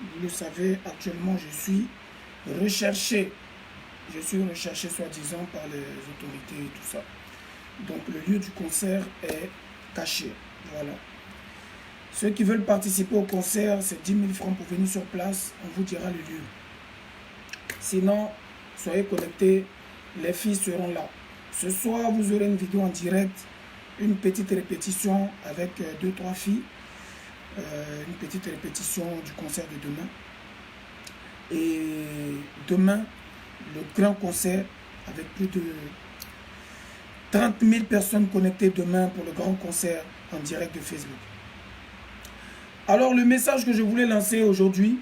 Vous le savez, actuellement, je suis recherché. Je suis recherché, soi-disant, par les autorités et tout ça. Donc, le lieu du concert est caché. Voilà. Ceux qui veulent participer au concert, c'est 10 000 francs pour venir sur place. On vous dira le lieu. Sinon, soyez connectés. Les filles seront là. Ce soir, vous aurez une vidéo en direct. Une petite répétition avec 2-3 filles. Une petite répétition du concert de demain. Et demain, le grand concert avec plus de 30 000 personnes connectées demain pour le grand concert en direct de Facebook. Alors le message que je voulais lancer aujourd'hui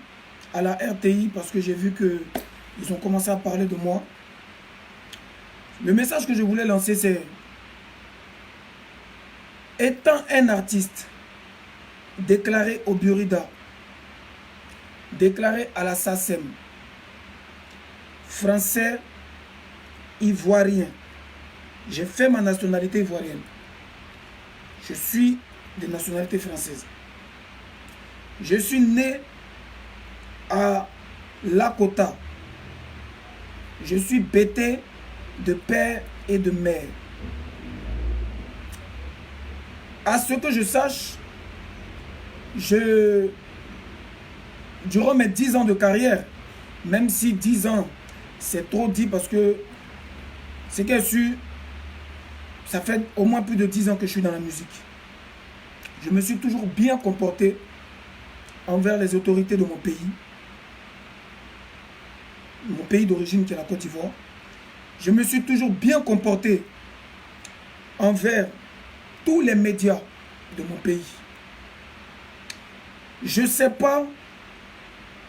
à la RTI, parce que j'ai vu qu'ils ont commencé à parler de moi. Le message que je voulais lancer, c'est: étant un artiste déclaré au Burida, déclaré à la SACEM, français, ivoirien, j'ai fait ma nationalité ivoirienne. Je suis de nationalité française. Je suis né à Lakota. Je suis bêté de père et de mère. À ce que je sache, durant mes 10 ans de carrière, même si 10 ans, c'est trop dit parce que c'est qu'elle su, ça fait au moins plus de 10 ans que je suis dans la musique. Je me suis toujours bien comporté envers les autorités de mon pays d'origine qui est la Côte d'Ivoire. Je me suis toujours bien comporté envers tous les médias de mon pays. Je ne sais pas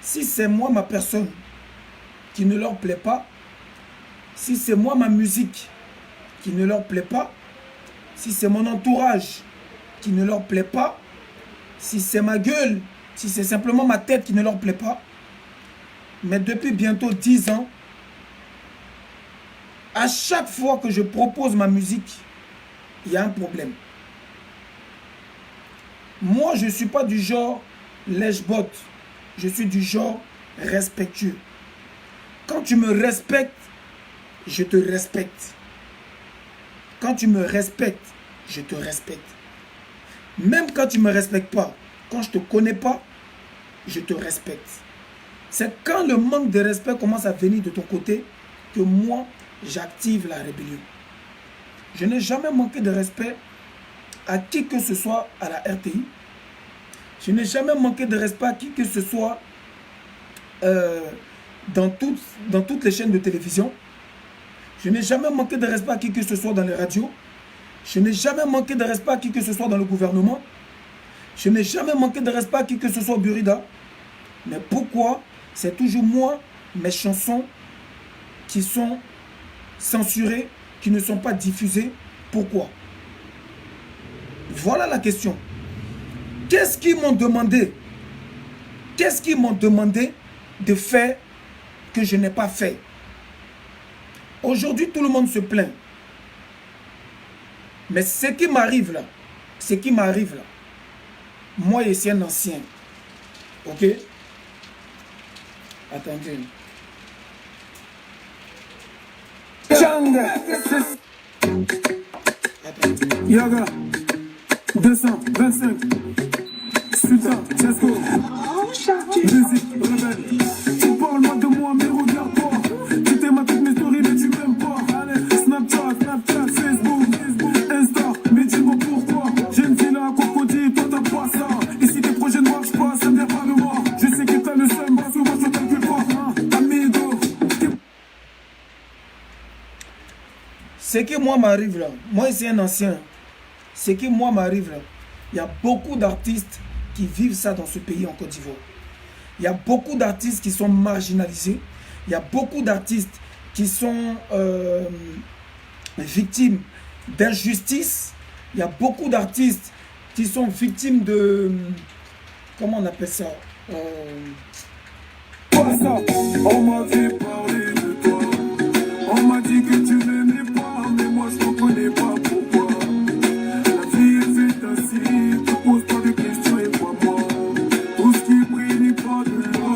si c'est moi ma personne qui ne leur plaît pas, si c'est moi ma musique qui ne leur plaît pas, si c'est mon entourage qui ne leur plaît pas, si c'est ma gueule, si c'est simplement ma tête qui ne leur plaît pas. Mais depuis bientôt 10 ans, à chaque fois que je propose ma musique, il y a un problème. Moi, je ne suis pas du genre lèche-botte. Je suis du genre respectueux. Quand tu me respectes, je te respecte. Quand tu me respectes, je te respecte. Même quand tu ne me respectes pas, quand je ne te connais pas, je te respecte. C'est quand le manque de respect commence à venir de ton côté que moi, j'active la rébellion. Je n'ai jamais manqué de respect à qui que ce soit à la RTI. Je n'ai jamais manqué de respect à qui que ce soit dans toutes les chaînes de télévision. Je n'ai jamais manqué de respect à qui que ce soit dans les radios. Je n'ai jamais manqué de respect à qui que ce soit dans le gouvernement. Je n'ai jamais manqué de respect à qui que ce soit au Burida. Mais pourquoi c'est toujours moi, mes chansons qui sont censurées, qui ne sont pas diffusées? Pourquoi? Voilà la question. Qu'est-ce qu'ils m'ont demandé? Qu'est-ce qu'ils m'ont demandé de faire que je n'ai pas fait? Aujourd'hui, tout le monde se plaint. Mais ce qui m'arrive là, moi, je suis un ancien. Ok? Attendez. Yaga 225 Sultan, Chesco musique rebelle. Tu parles-moi de moi mais regarde-toi. Tu t'aimes à toutes mes stories mais tu m'aimes pas. Snapchat, Facebook, Insta. Mais dis-moi pourquoi. J'ai une fille là à Cocody, toi t'as pas ça. Et si tes projets ne marchent pas, ça vient pas de moi. Je sais que t'as le seum, parce que moi je calcule pas. Amigo. Ce qui moi m'arrive là, moi c'est un ancien. Ce qui moi m'arrive là, il y a beaucoup d'artistes qui vivent ça dans ce pays en Côte d'Ivoire. Il y a beaucoup d'artistes qui sont marginalisés. Il y a beaucoup d'artistes qui sont victimes d'injustice. Il y a beaucoup d'artistes qui sont victimes de... Comment on appelle ça? On m'a fait parler de toi. On m'a dit que tu m'aimais pas, mais moi je ne connais pas pourquoi. La vie est faite ainsi, te pose pas de questions et crois-moi. Tout ce qui brille n'est pas de l'or.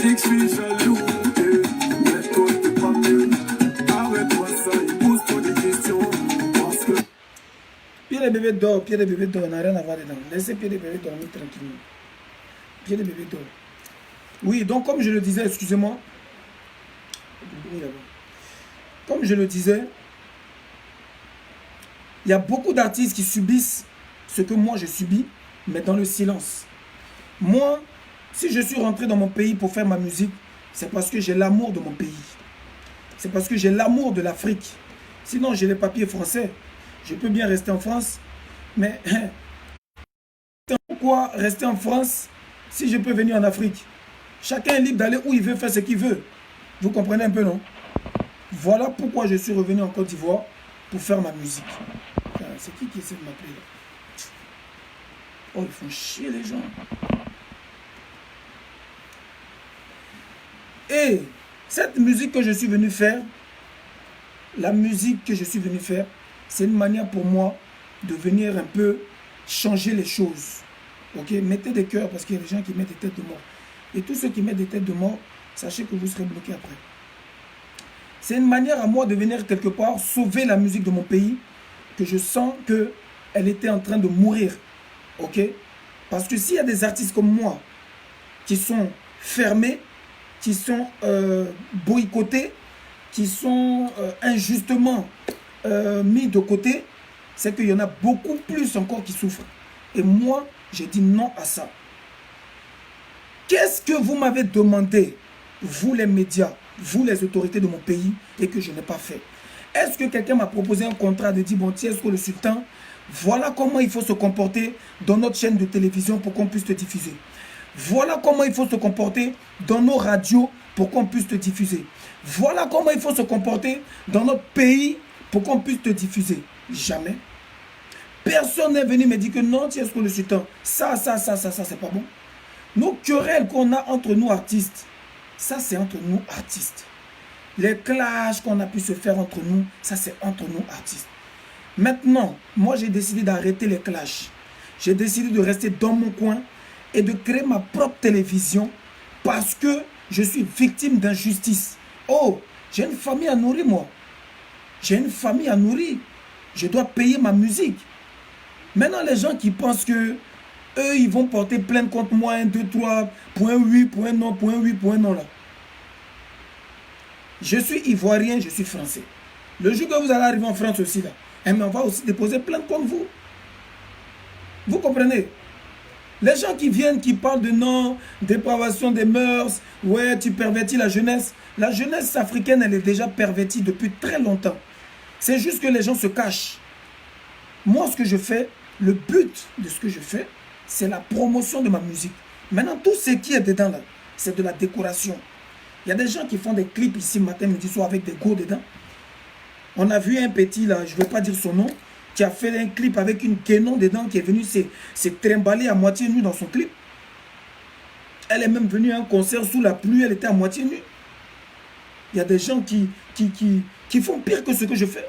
dis que je suis jaloux. Mais toi, t'es pas mieux. Arrête-moi ça, il pose-toi des questions. Parce que. Pierre et bébé dort, n'a rien à voir dedans. Laissez Pierre et bébé dormir tranquillement. Pierre et bébé dort. Oui, donc comme je le disais, excusez-moi. Comme je le disais, il y a beaucoup d'artistes qui subissent ce que moi je subis, mais dans le silence. Moi, si je suis rentré dans mon pays pour faire ma musique, c'est parce que j'ai l'amour de mon pays. C'est parce que j'ai l'amour de l'Afrique. Sinon, j'ai les papiers français. Je peux bien rester en France, mais pourquoi rester en France si je peux venir en Afrique? Chacun est libre d'aller où il veut faire ce qu'il veut. Vous comprenez un peu, non? Voilà pourquoi je suis revenu en Côte d'Ivoire pour faire ma musique. C'est qui essaie de m'appeler là? Oh, ils font chier les gens. Et cette musique que je suis venu faire, la musique que je suis venu faire, c'est une manière pour moi de venir un peu changer les choses. Ok, mettez des cœurs parce qu'il y a des gens qui mettent des têtes de mort. Et tous ceux qui mettent des têtes de mort, sachez que vous serez bloqués après. C'est une manière à moi de venir quelque part sauver la musique de mon pays, que je sens qu'elle était en train de mourir. Ok? Parce que s'il y a des artistes comme moi qui sont fermés, qui sont boycottés, qui sont injustement mis de côté, c'est qu'il y en a beaucoup plus encore qui souffrent. Et moi, j'ai dit non à ça. Qu'est-ce que vous m'avez demandé, vous les médias, vous les autorités de mon pays, et que je n'ai pas fait? Est-ce que quelqu'un m'a proposé un contrat de dire, bon, tiens, le sultan, voilà comment il faut se comporter dans notre chaîne de télévision pour qu'on puisse te diffuser. Voilà comment il faut se comporter dans nos radios pour qu'on puisse te diffuser. Voilà comment il faut se comporter dans notre pays pour qu'on puisse te diffuser. Jamais. Personne n'est venu me dire que non, tiens, le sultan, ça, c'est pas bon. Nos querelles qu'on a entre nous artistes, ça c'est entre nous artistes. Les clashs qu'on a pu se faire entre nous, ça c'est entre nous artistes. Maintenant, moi j'ai décidé d'arrêter les clashs. J'ai décidé de rester dans mon coin et de créer ma propre télévision parce que je suis victime d'injustice. Oh, j'ai une famille à nourrir moi. J'ai une famille à nourrir. Je dois payer ma musique. Maintenant, les gens qui pensent que eux, ils vont porter plainte contre moi, 1, 2, 3, point 8, point non, point 8, point non là. Je suis ivoirien, je suis français. Le jour que vous allez arriver en France aussi là, eh bien, on va aussi déposer plainte contre vous. Vous comprenez? Les gens qui viennent, qui parlent de non, dépravation des mœurs, ouais, tu pervertis la jeunesse. La jeunesse africaine, elle est déjà pervertie depuis très longtemps. C'est juste que les gens se cachent. Moi, ce que je fais, le but de ce que je fais, c'est la promotion de ma musique. Maintenant, tout ce qui est dedans là, c'est de la décoration. Il y a des gens qui font des clips ici matin, midi, soir avec des go dedans. On a vu un petit là, je ne vais pas dire son nom, qui a fait un clip avec une guénon dedans, qui est venu se trimballer à moitié nue dans son clip. Elle est même venue à un concert sous la pluie, elle était à moitié nue. Il y a des gens qui font pire que ce que je fais.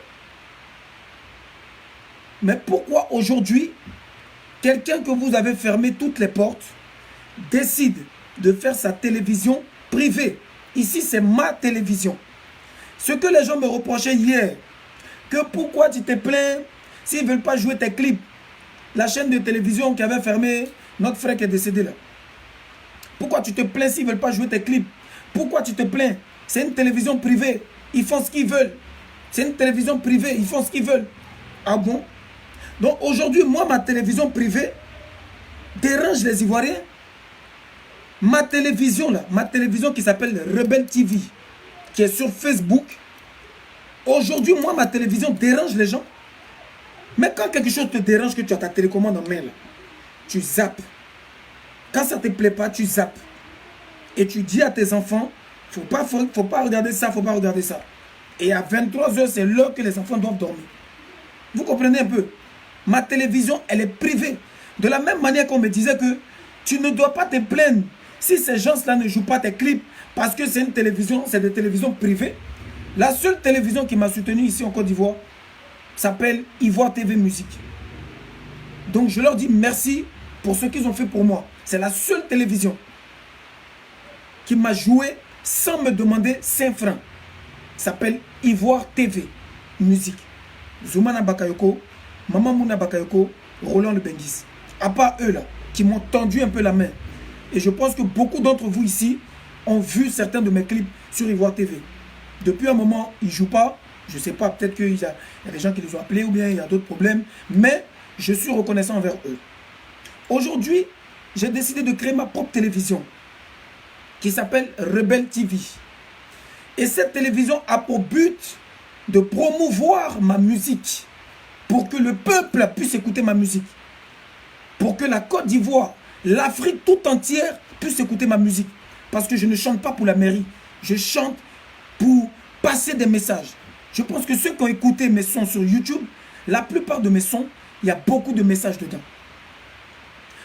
Mais pourquoi aujourd'hui, quelqu'un que vous avez fermé toutes les portes, décide de faire sa télévision privée? Ici, c'est ma télévision. Ce que les gens me reprochaient hier, que pourquoi tu te plains s'ils ne veulent pas jouer tes clips. La chaîne de télévision qui avait fermé, notre frère qui est décédé là. Pourquoi tu te plains s'ils ne veulent pas jouer tes clips? Pourquoi tu te plains? C'est une télévision privée. Ils font ce qu'ils veulent. C'est une télévision privée. Ils font ce qu'ils veulent. Ah bon? Donc aujourd'hui, moi, ma télévision privée dérange les Ivoiriens. Ma télévision là, ma télévision qui s'appelle Rebelle TV, qui est sur Facebook. Aujourd'hui, moi, ma télévision dérange les gens. Mais quand quelque chose te dérange, que tu as ta télécommande en main là, tu zappes. Quand ça ne te plaît pas, tu zappes. Et tu dis à tes enfants, faut pas regarder ça, faut pas regarder ça. Et à 23 h, c'est l'heure que les enfants doivent dormir. Vous comprenez un peu? Ma télévision, elle est privée. De la même manière qu'on me disait que tu ne dois pas te plaindre si ces gens-là ne jouent pas tes clips parce que c'est une télévision, c'est des télévisions privées. La seule télévision qui m'a soutenu ici en Côte d'Ivoire s'appelle Ivoire TV Musique. Donc je leur dis merci pour ce qu'ils ont fait pour moi. C'est la seule télévision. qui m'a joué sans me demander 5 francs. Ça s'appelle Ivoire TV Musique. Zoumana Bakayoko, Maman Mouna Bakayoko, Roland Le Benguis. À part eux là, qui m'ont tendu un peu la main. Et je pense que beaucoup d'entre vous ici ont vu certains de mes clips sur Ivoire TV. Depuis un moment, ils ne jouent pas. Je ne sais pas, peut-être qu'il y a des gens qui les ont appelés ou bien il y a d'autres problèmes. Mais je suis reconnaissant envers eux. Aujourd'hui, j'ai décidé de créer ma propre télévision qui s'appelle Rebelle TV. Et cette télévision a pour but de promouvoir ma musique pour que le peuple puisse écouter ma musique. Pour que la Côte d'Ivoire, l'Afrique tout entière puisse écouter ma musique. Parce que je ne chante pas pour la mairie. Je chante pour passer des messages. Je pense que ceux qui ont écouté mes sons sur YouTube, la plupart de mes sons, il y a beaucoup de messages dedans.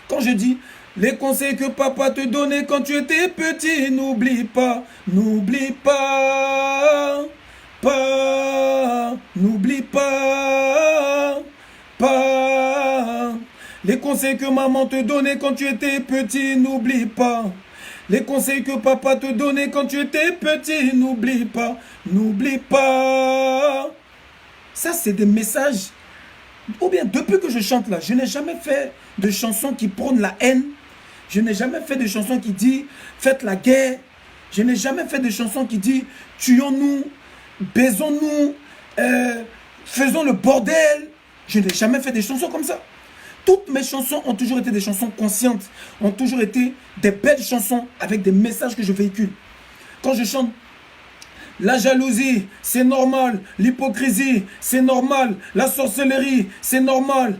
Quand je dis les conseils que papa te donnait quand tu étais petit, n'oublie pas, n'oublie pas, n'oublie pas. Les conseils que maman te donnait quand tu étais petit, n'oublie pas. Les conseils que papa te donnait quand tu étais petit, n'oublie pas, n'oublie pas. Ça, c'est des messages. Ou bien, depuis que je chante là, je n'ai jamais fait de chansons qui prônent la haine. Je n'ai jamais fait de chansons qui disent faites la guerre. Je n'ai jamais fait de chansons qui disent tuons-nous, baisons-nous, faisons le bordel. Je n'ai jamais fait des chansons comme ça. Toutes mes chansons ont toujours été des chansons conscientes, ont toujours été des belles chansons avec des messages que je véhicule. Quand je chante la jalousie, c'est normal, l'hypocrisie, c'est normal, la sorcellerie, c'est normal,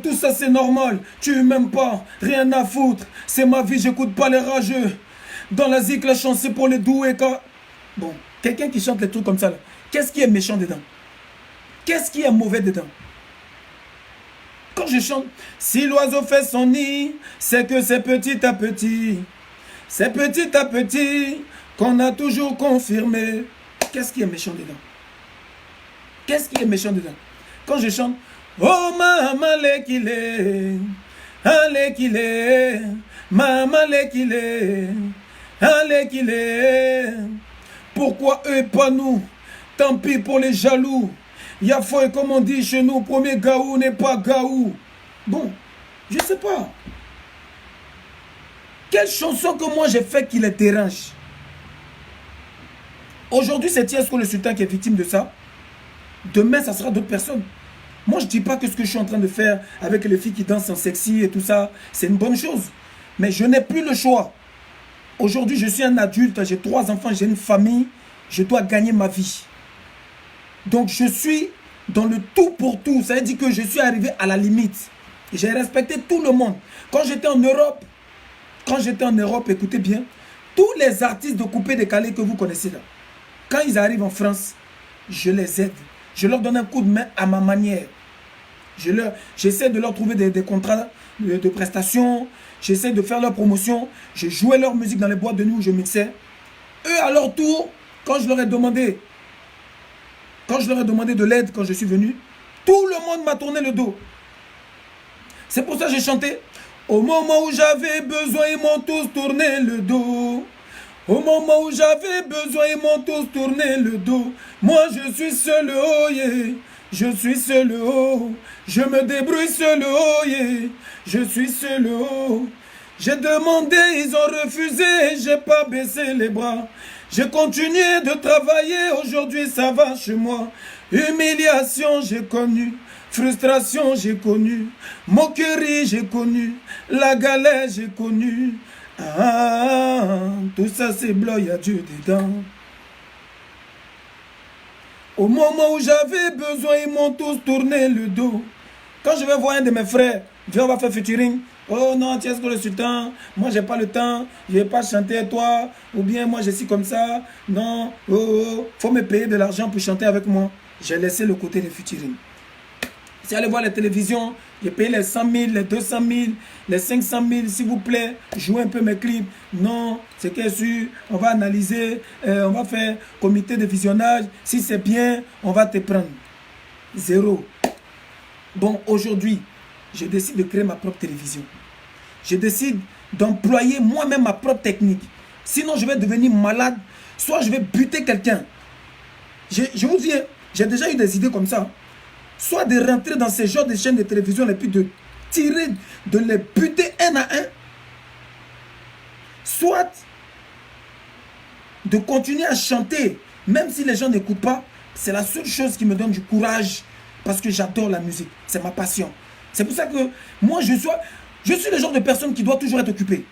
tout ça c'est normal, tu m'aimes pas, rien à foutre, c'est ma vie, j'écoute pas les rageux. Dans la zik, la chance c'est pour les doués. Bon, quelqu'un qui chante les trucs comme ça, qu'est-ce qui est méchant dedans? Qu'est-ce qui est mauvais dedans? Quand je chante, si l'oiseau fait son nid, c'est que c'est petit à petit. C'est petit à petit qu'on a toujours confirmé. Qu'est-ce qui est méchant dedans? Qu'est-ce qui est méchant dedans? Quand je chante, oh maman l'équilé, l'équilé, maman l'équilé, l'équilé. Pourquoi eux et pas nous? Tant pis pour les jaloux. Yafoy, comme on dit chez nous, premier gaou n'est pas gaou. Bon, je sais pas. Quelle chanson que moi j'ai fait qui les dérange? Aujourd'hui, c'est Tiesco le Sultan qui est victime de ça. Demain, ça sera d'autres personnes. Moi, je ne dis pas que ce que je suis en train de faire avec les filles qui dansent en sexy et tout ça, c'est une bonne chose. Mais je n'ai plus le choix. Aujourd'hui, je suis un adulte, j'ai 3 enfants, j'ai une famille. Je dois gagner ma vie. Donc, je suis dans le tout pour tout. Ça veut dire que je suis arrivé à la limite. J'ai respecté tout le monde. Quand j'étais en Europe, écoutez bien, tous les artistes de coupé-décalé que vous connaissez là, quand ils arrivent en France, je les aide. Je leur donne un coup de main à ma manière. J'essaie de leur trouver des contrats de prestations. J'essaie de faire leur promotion. Je jouais leur musique dans les boîtes de nuit où je mixais. Eux, à leur tour, quand je leur ai demandé de l'aide quand je suis venu, tout le monde m'a tourné le dos. C'est pour ça que j'ai chanté. Au moment où j'avais besoin, ils m'ont tous tourné le dos. Au moment où j'avais besoin, ils m'ont tous tourné le dos. Moi, je suis seul, oh yeah. Je suis seul, oh. Je me débrouille seul, oh yeah. Je suis seul, oh. J'ai demandé, ils ont refusé. J'ai pas baissé les bras. J'ai continué de travailler. Aujourd'hui, ça va chez moi. Humiliation, j'ai connu. Frustration, j'ai connu. Moquerie, j'ai connu. La galère, j'ai connu. Ah, tout ça c'est blanc, il y a Dieu dedans. Au moment où j'avais besoin, ils m'ont tous tourné le dos. Quand je vais voir un de mes frères, viens, on va faire featuring. Oh non, Tiesco le Sultan, moi j'ai pas le temps, je vais pas chanter toi. Ou bien moi je suis comme ça. Non, faut me payer de l'argent pour chanter avec moi. J'ai laissé le côté des featuring. Si allez voir la télévision, j'ai payé les 100 000, les 200 000, les 500 000, s'il vous plaît, jouez un peu mes clips. Non, c'est qu'est sûr, on va analyser, on va faire comité de visionnage. Si c'est bien, on va te prendre. 0. Bon, aujourd'hui, je décide de créer ma propre télévision. Je décide d'employer moi-même ma propre technique. Sinon, je vais devenir malade. Soit je vais buter quelqu'un. Je vous dis, j'ai déjà eu des idées comme ça. Soit de rentrer dans ces genres de chaînes de télévision et puis de tirer, de les buter un à un. Soit de continuer à chanter, même si les gens n'écoutent pas. C'est la seule chose qui me donne du courage parce que j'adore la musique. C'est ma passion. C'est pour ça que moi, je suis le genre de personne qui doit toujours être occupée.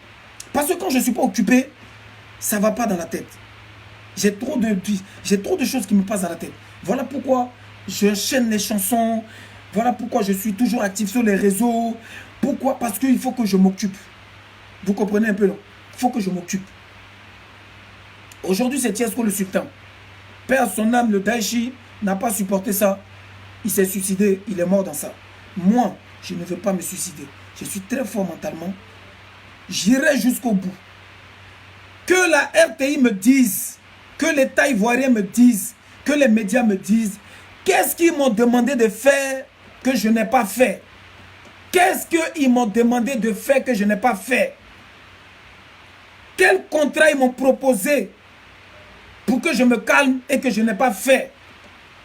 Parce que quand je ne suis pas occupé, ça ne va pas dans la tête. J'ai trop de choses qui me passent dans la tête. Voilà pourquoi j'enchaîne les chansons. Voilà pourquoi je suis toujours actif sur les réseaux. Pourquoi? Parce qu'il faut que je m'occupe. Vous comprenez un peu, non? Il faut que je m'occupe. Aujourd'hui, c'est Tiesco le Sultan. Père son âme, le Daichi, n'a pas supporté ça. Il s'est suicidé, il est mort dans ça. Moi, je ne veux pas me suicider. Je suis très fort mentalement. J'irai jusqu'au bout. Que la RTI me dise, que l'État ivoirien me dise, que les médias me disent, qu'est-ce qu'ils m'ont demandé de faire que je n'ai pas fait? Qu'est-ce qu'ils m'ont demandé de faire que je n'ai pas fait? Quel contrat ils m'ont proposé pour que je me calme et que je n'ai pas fait?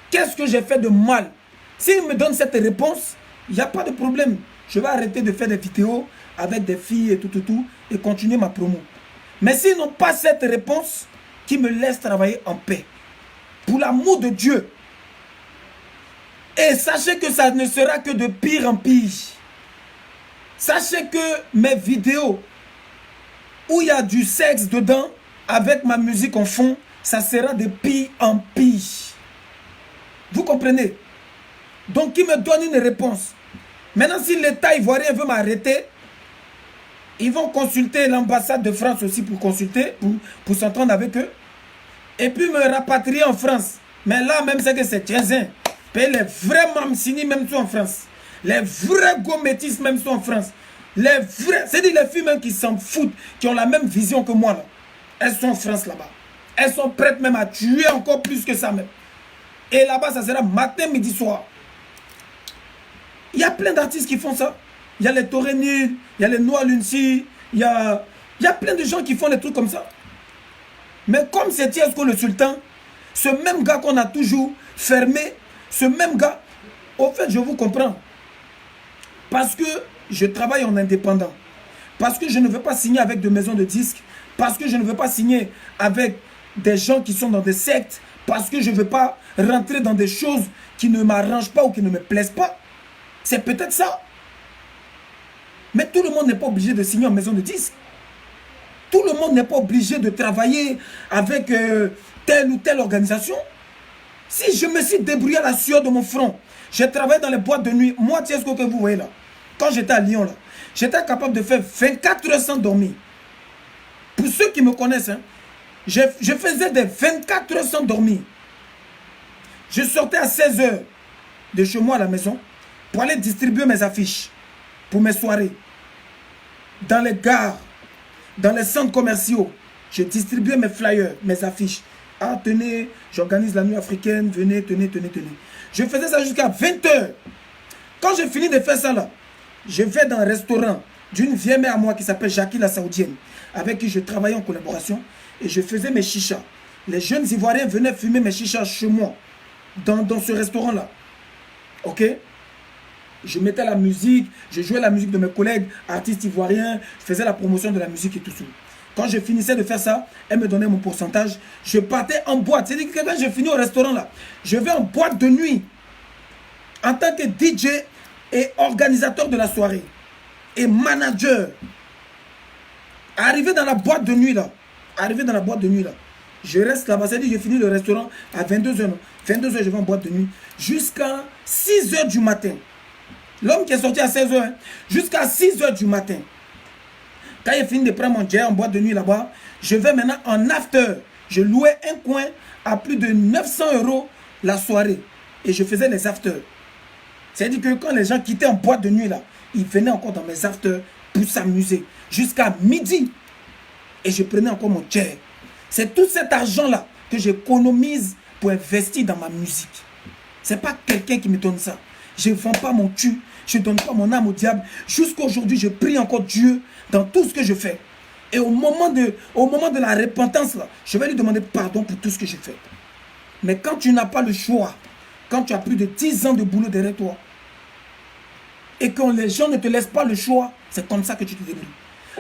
Qu'est-ce que j'ai fait de mal? S'ils me donnent cette réponse, il n'y a pas de problème. Je vais arrêter de faire des vidéos avec des filles et tout, et continuer ma promo. Mais s'ils n'ont pas cette réponse, qu'ils me laissent travailler en paix. Pour l'amour de Dieu. Et sachez que ça ne sera que de pire en pire. Sachez que mes vidéos où il y a du sexe dedans, avec ma musique en fond, ça sera de pire en pire. Vous comprenez? Donc, ils me donnent une réponse. Maintenant, si l'État ivoirien veut m'arrêter, ils vont consulter l'ambassade de France aussi pour consulter, pour s'entendre avec eux. Et puis me rapatrier en France. Mais là, même c'est que c'est tiensin. Les vrais Mamsini même sont en France. Les vrais Gométis même sont en France. Les vrais, c'est-à-dire les filles même qui s'en foutent, qui ont la même vision que moi là. Elles sont en France là-bas. Elles sont prêtes même à tuer encore plus que ça même. Et là-bas, ça sera matin, midi, soir. Il y a plein d'artistes qui font ça. Il y a les Torénil, il y a les Noah Lunsi, il y a plein de gens qui font des trucs comme ça. Mais comme c'est Tiesco le Sultan, ce même gars qu'on a toujours fermé, ce même gars, au fait, je vous comprends. Parce que je travaille en indépendant. Parce que je ne veux pas signer avec de maisons de disques. Parce que je ne veux pas signer avec des gens qui sont dans des sectes. Parce que je ne veux pas rentrer dans des choses qui ne m'arrangent pas ou qui ne me plaisent pas. C'est peut-être ça. Mais tout le monde n'est pas obligé de signer en maison de disques. Tout le monde n'est pas obligé de travailler avec telle ou telle organisation. Si je me suis débrouillé à la sueur de mon front, j'ai travaillé dans les boîtes de nuit. Moi, Tiesco que vous voyez là, quand j'étais à Lyon là, j'étais capable de faire 24 heures sans dormir. Pour ceux qui me connaissent, hein, je faisais des 24 heures sans dormir. Je sortais à 16 heures de chez moi à la maison pour aller distribuer mes affiches pour mes soirées. Dans les gares, dans les centres commerciaux, je distribuais mes flyers, mes affiches. Ah, tenez, j'organise la nuit africaine, venez, tenez. Je faisais ça jusqu'à 20 heures. Quand j'ai fini de faire ça là, je vais dans un restaurant d'une vieille mère à moi qui s'appelle Jackie la Saoudienne, avec qui je travaillais en collaboration, et je faisais mes chichas. Les jeunes Ivoiriens venaient fumer mes chichas chez moi, dans ce restaurant-là. Ok? Je mettais la musique, je jouais la musique de mes collègues, artistes ivoiriens, je faisais la promotion de la musique et tout ça. Quand je finissais de faire ça, elle me donnait mon pourcentage. Je partais en boîte. C'est-à-dire que quand je finis au restaurant là, je vais en boîte de nuit en tant que DJ et organisateur de la soirée et manager. Arrivé dans la boîte de nuit là, je reste là-bas. C'est-à-dire que je finis le restaurant à 22h. 22h, je vais en boîte de nuit jusqu'à 6h du matin. L'homme qui est sorti à 16h, hein, jusqu'à 6h du matin. Quand il finit de prendre mon jet en boîte de nuit là-bas, je vais maintenant en after. Je louais un coin à plus de 900 € la soirée. Et je faisais les afters. C'est-à-dire que quand les gens quittaient en boîte de nuit là, ils venaient encore dans mes afters pour s'amuser. Jusqu'à midi. Et je prenais encore mon jet. C'est tout cet argent-là que j'économise pour investir dans ma musique. Ce n'est pas quelqu'un qui me donne ça. Je ne vends pas mon cul. Je ne donne pas mon âme au diable. Jusqu'à aujourd'hui, je prie encore Dieu dans tout ce que je fais. Et au moment de la repentance, là, je vais lui demander pardon pour tout ce que j'ai fait. Mais quand tu n'as pas le choix, quand tu as plus de 10 ans de boulot derrière toi, et que les gens ne te laissent pas le choix, c'est comme ça que tu te débrouilles.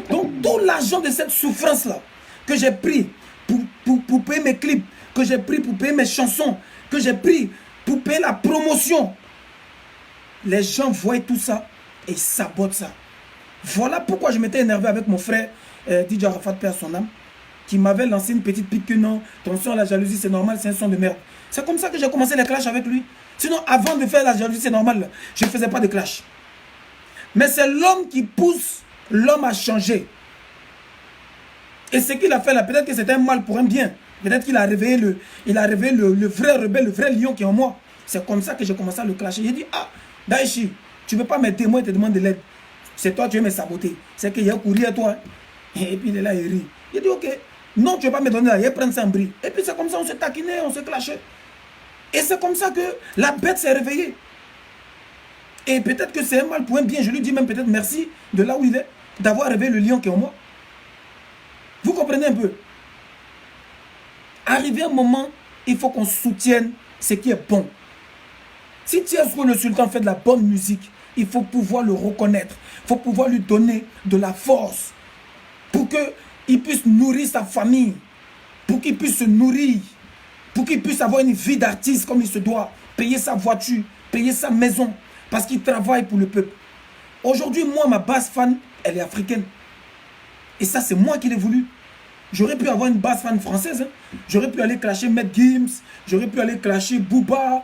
Donc tout l'argent de cette souffrance-là, que j'ai pris pour payer mes clips, que j'ai pris pour payer mes chansons, que j'ai pris pour payer la promotion, les gens voient tout ça et sabotent ça. Voilà pourquoi je m'étais énervé avec mon frère DJ Arafat, paix à son âme, qui m'avait lancé une petite pique que non, ton son à la jalousie c'est normal, c'est un son de merde. C'est comme ça que j'ai commencé les clashs avec lui. Sinon avant de faire la jalousie c'est normal, je ne faisais pas de clash. Mais c'est l'homme qui pousse l'homme à changer. Et ce qu'il a fait là, peut-être que c'était un mal pour un bien. Peut-être qu'il a réveillé le vrai rebelle, le vrai lion qui est en moi. C'est comme ça que j'ai commencé à le clasher. J'ai dit, ah, Daichi, tu ne veux pas m'aider, moi, il te demande de l'aide. C'est toi, tu veux me saboter. C'est qu'il y a un courrier à toi. Et puis il est là, il rit. Il dit, ok, non, tu ne veux pas me donner là, il va prendre ça en bris. Et puis c'est comme ça, on se taquinait, on se clashait. Et c'est comme ça que la bête s'est réveillée. Et peut-être que c'est un mal pour un bien. Je lui dis même peut-être merci de là où il est, d'avoir réveillé le lion qui est en moi. Vous comprenez un peu? Arrivé un moment, il faut qu'on soutienne ce qui est bon. Si Tiesco le Sultan fait de la bonne musique, il faut pouvoir le reconnaître. Il faut pouvoir lui donner de la force pour qu'il puisse nourrir sa famille, pour qu'il puisse se nourrir, pour qu'il puisse avoir une vie d'artiste comme il se doit, payer sa voiture, payer sa maison, parce qu'il travaille pour le peuple. Aujourd'hui, moi, ma base fan, elle est africaine. Et ça, c'est moi qui l'ai voulu. J'aurais pu avoir une base fan française. Hein. J'aurais pu aller clasher Matt Gims. J'aurais pu aller clasher Booba,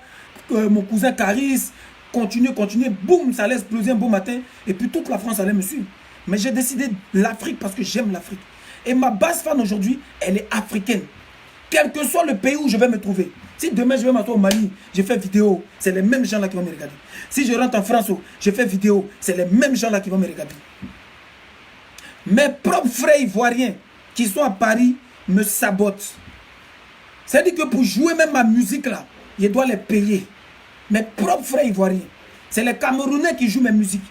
mon cousin Caris. Continuer. Boum, ça allait exploser un beau matin. Et puis toute la France allait me suivre. Mais j'ai décidé l'Afrique parce que j'aime l'Afrique. Et ma base fan aujourd'hui, elle est africaine. Quel que soit le pays où je vais me trouver. Si demain je vais m'asseoir au Mali, je fais vidéo, c'est les mêmes gens là qui vont me regarder. Si je rentre en France, je fais vidéo, c'est les mêmes gens là qui vont me regarder. Mes propres frères ivoiriens qui sont à Paris me sabotent. C'est-à-dire que pour jouer même ma musique là, je dois les payer. Mes propres frères ivoiriens. C'est les Camerounais qui jouent mes musiques.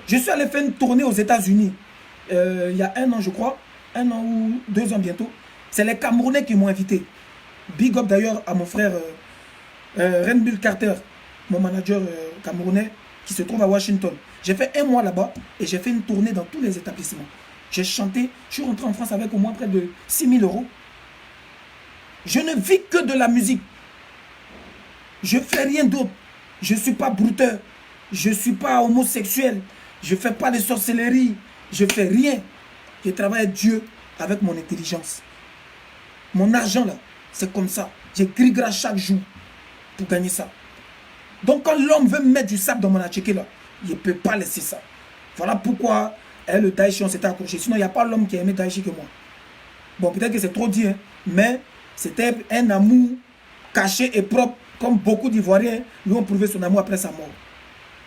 Je suis allé faire une tournée aux États-Unis il y a 1 an je crois, 1 an ou 2 ans bientôt. C'est les Camerounais qui m'ont invité. Big up d'ailleurs à mon frère Renbill Carter, mon manager camerounais qui se trouve à Washington. J'ai fait 1 mois là-bas et j'ai fait une tournée dans tous les établissements. J'ai chanté, je suis rentré en France avec au moins près de 6 000 €. Je ne vis que de la musique. Je ne fais rien d'autre. Je ne suis pas brouteur. Je ne suis pas homosexuel. Je ne fais pas de sorcellerie. Je ne fais rien. Je travaille avec Dieu avec mon intelligence. Mon argent là, c'est comme ça. J'écris grâce chaque jour pour gagner ça. Donc quand l'homme veut mettre du sable dans mon attiqué là, il ne peut pas laisser ça. Voilà pourquoi le Daichi on s'était accroché. Sinon il n'y a pas l'homme qui a aimé Daichi que moi. Bon peut-être que c'est trop dit, hein, mais c'était un amour caché et propre comme beaucoup d'Ivoiriens lui ont prouvé son amour après sa mort.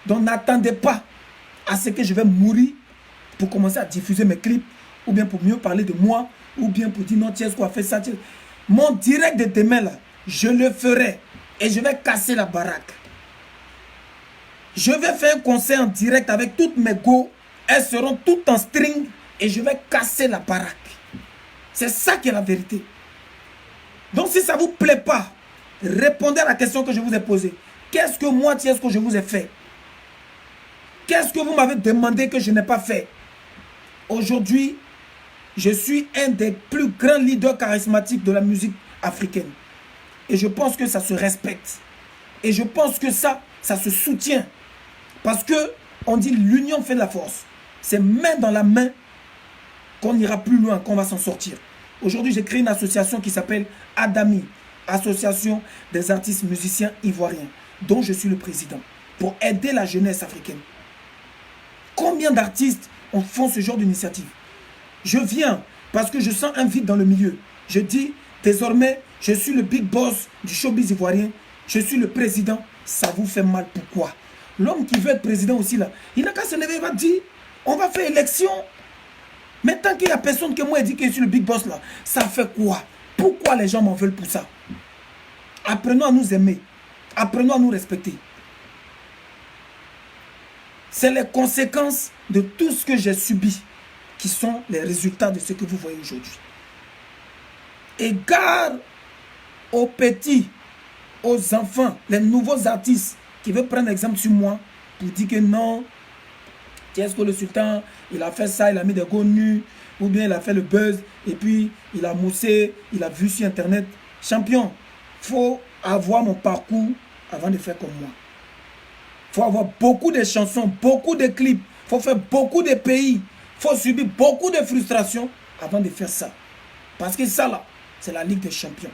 Donc n'attendez pas à ce que je vais mourir pour commencer à diffuser mes clips ou bien pour mieux parler de moi ou bien pour dire non Tiesco a fait ça. Mon direct de demain là, je le ferai et je vais casser la baraque. Je vais faire un concert en direct avec toutes mes go. Elles seront toutes en string et je vais casser la baraque. C'est ça qui est la vérité. Donc si ça ne vous plaît pas, répondez à la question que je vous ai posée. Qu'est-ce que moi, Tiesco, je vous ai fait? Qu'est-ce que vous m'avez demandé que je n'ai pas fait? Aujourd'hui, je suis un des plus grands leaders charismatiques de la musique africaine. Et je pense que ça se respecte. Et je pense que ça se soutient. Parce que on dit l'union fait la force. C'est main dans la main qu'on ira plus loin, qu'on va s'en sortir. Aujourd'hui, j'ai créé une association qui s'appelle Adami, Association des artistes musiciens ivoiriens, dont je suis le président, pour aider la jeunesse africaine. Combien d'artistes font ce genre d'initiative? Je viens parce que je sens un vide dans le milieu. Je dis, désormais, je suis le big boss du showbiz ivoirien. Je suis le président. Ça vous fait mal, pourquoi? L'homme qui veut être président aussi là, il n'a qu'à se lever, il va dire, on va faire élection. Mais tant qu'il n'y a personne que moi qui dit que je suis le big boss là, ça fait quoi? Pourquoi les gens m'en veulent pour ça? Apprenons à nous aimer. Apprenons à nous respecter. C'est les conséquences de tout ce que j'ai subi. qui sont les résultats de ce que vous voyez aujourd'hui. Égare aux petits, aux enfants, les nouveaux artistes qui veulent prendre exemple sur moi pour dire que non, est-ce que le sultan, il a fait ça, il a mis des gros nus, ou bien il a fait le buzz, et puis il a moussé, il a vu sur internet. Champion, il faut avoir mon parcours avant de faire comme moi. Il faut avoir beaucoup de chansons, beaucoup de clips, il faut faire beaucoup de pays, il faut subir beaucoup de frustrations avant de faire ça. Parce que ça là, c'est la Ligue des Champions.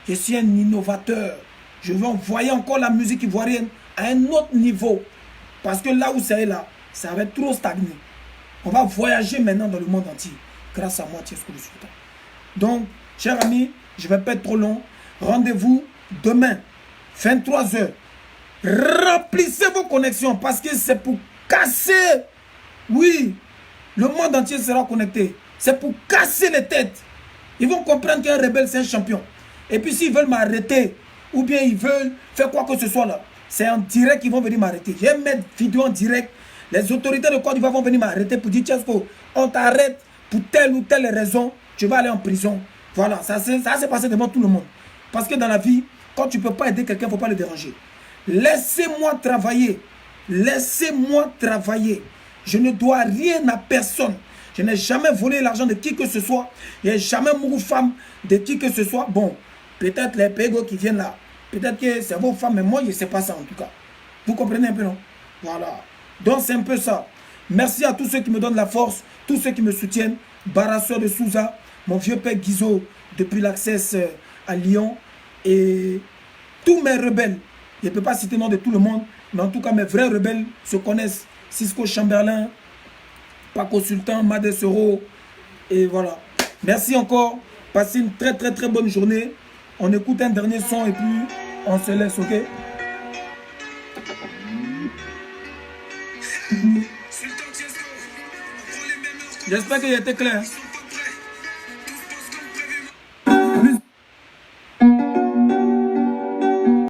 Je suis un innovateur. Je veux envoyer encore la musique ivoirienne à un autre niveau. Parce que là où c'est là, ça va trop stagner. On va voyager maintenant dans le monde entier. Grâce à moi, Tiesco le Sultan. Donc, chers amis, je ne vais pas être trop long. Rendez-vous demain, 23 h. Remplissez vos connexions parce que c'est pour casser. Oui, le monde entier sera connecté. C'est pour casser les têtes. Ils vont comprendre qu'un rebelle, c'est un champion. Et puis s'ils veulent m'arrêter, ou bien ils veulent faire quoi que ce soit là, c'est en direct qu'ils vont venir m'arrêter. Je vais mettre vidéo en direct. Les autorités de Côte d'Ivoire vont venir m'arrêter pour dire Tiesco, on t'arrête pour telle ou telle raison, tu vas aller en prison. Voilà, ça s'est passé devant tout le monde. Parce que dans la vie, quand tu ne peux pas aider quelqu'un, il ne faut pas le déranger. Laissez-moi travailler. Laissez-moi travailler. Je ne dois rien à personne. Je n'ai jamais volé l'argent de qui que ce soit. Je n'ai jamais mouru femme de qui que ce soit. Bon, peut-être les pégos qui viennent là. Peut-être que c'est vos femmes, mais moi, je ne sais pas ça en tout cas. Vous comprenez un peu, non? Voilà. Donc, c'est un peu ça. Merci à tous ceux qui me donnent la force, tous ceux qui me soutiennent. Barasso de Souza, mon vieux père Guizot, depuis l'Access à Lyon. Et tous mes rebelles. Je ne peux pas citer le nom de tout le monde, mais en tout cas, mes vrais rebelles se connaissent. Cisco Chamberlain, Paco Sultan, Madé Soro. Et voilà. Merci encore. Passez une très bonne journée. On écoute un dernier son et puis on se laisse, ok? J'espère qu'il était clair.